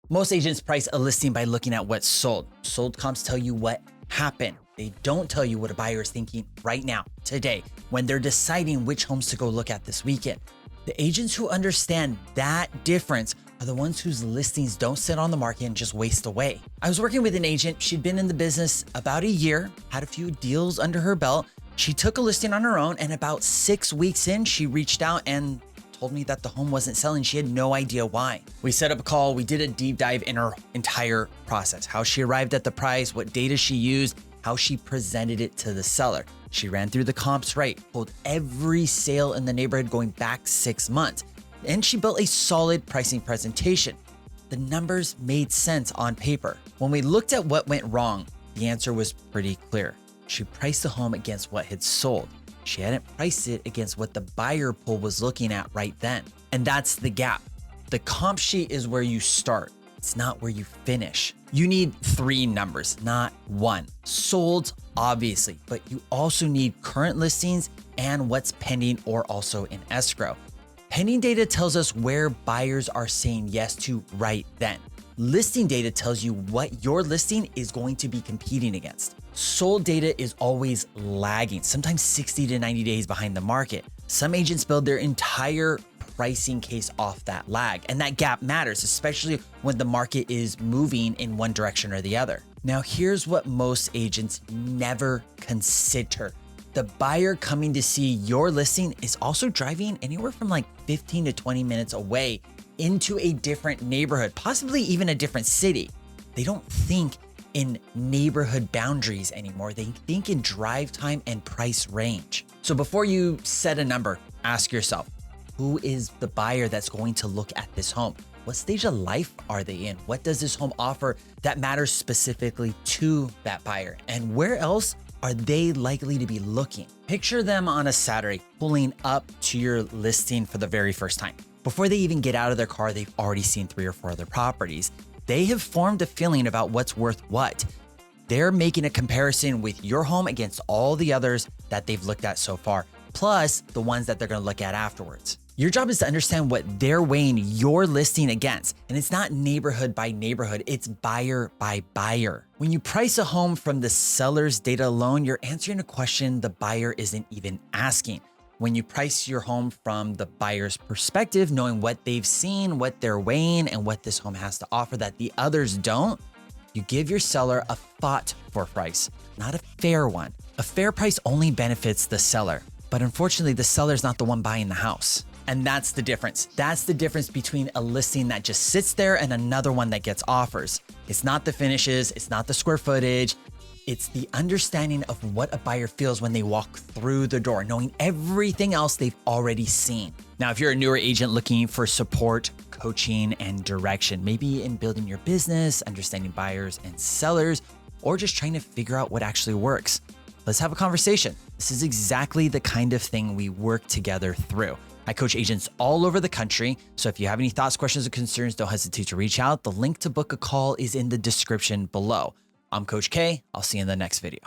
Most agents price a listing by looking at what's sold. Sold comps tell you what happened. They don't tell you what a buyer is thinking right now, today, when they're deciding which homes to go look at this weekend. The agents who understand that difference are the ones whose listings don't sit on the market and just waste away. I was working with an agent. She'd been in the business about a year, had a few deals under her belt. She took a listing on her own, and about 6 weeks in, she reached out and told me that the home wasn't selling. She had no idea why. We set up a call. We did a deep dive in her entire process, how she arrived at the price, what data she used, how she presented it to the seller. She ran through the comps right, pulled every sale in the neighborhood going back 6 months, and she built a solid pricing presentation. The numbers made sense on paper. When we looked at what went wrong, the answer was pretty clear. She priced the home against what had sold. She hadn't priced it against what the buyer pool was looking at right then. And that's the gap. The comp sheet is where you start. It's not where you finish. You need 3 numbers, not 1. Sold, obviously, but you also need current listings and what's pending or also in escrow. Pending data tells us where buyers are saying yes to right then. Listing data tells you what your listing is going to be competing against. Sold data is always lagging, sometimes 60 to 90 days behind the market. Some agents build their entire pricing case off that lag, and that gap matters, especially when the market is moving in one direction or the other. Now, here's what most agents never consider. The buyer coming to see your listing is also driving anywhere from like 15 to 20 minutes away into a different neighborhood, possibly even a different city. They don't think in neighborhood boundaries anymore. They think in drive time and price range. So before you set a number, ask yourself, who is the buyer that's going to look at this home? What stage of life are they in? What does this home offer that matters specifically to that buyer? And where else are they likely to be looking? Picture them on a Saturday pulling up to your listing for the very first time. Before they even get out of their car, they've already seen 3 or 4 other properties. They have formed a feeling about what's worth what. They're making a comparison with your home against all the others that they've looked at so far, plus the ones that they're going to look at afterwards. Your job is to understand what they're weighing your listing against. And it's not neighborhood by neighborhood, it's buyer by buyer. When you price a home from the seller's data alone, you're answering a question the buyer isn't even asking. When you price your home from the buyer's perspective, knowing what they've seen, what they're weighing, and what this home has to offer that the others don't, you give your seller a thought for price, not a fair one. A fair price only benefits the seller, but unfortunately, the seller's not the one buying the house. And that's the difference. That's the difference between a listing that just sits there and another one that gets offers. It's not the finishes, it's not the square footage. It's the understanding of what a buyer feels when they walk through the door, knowing everything else they've already seen. Now, if you're a newer agent looking for support, coaching, and direction, maybe in building your business, understanding buyers and sellers, or just trying to figure out what actually works, let's have a conversation. This is exactly the kind of thing we work together through. I coach agents all over the country, so if you have any thoughts, questions, or concerns, don't hesitate to reach out. The link to book a call is in the description below. I'm Coach K. I'll see you in the next video.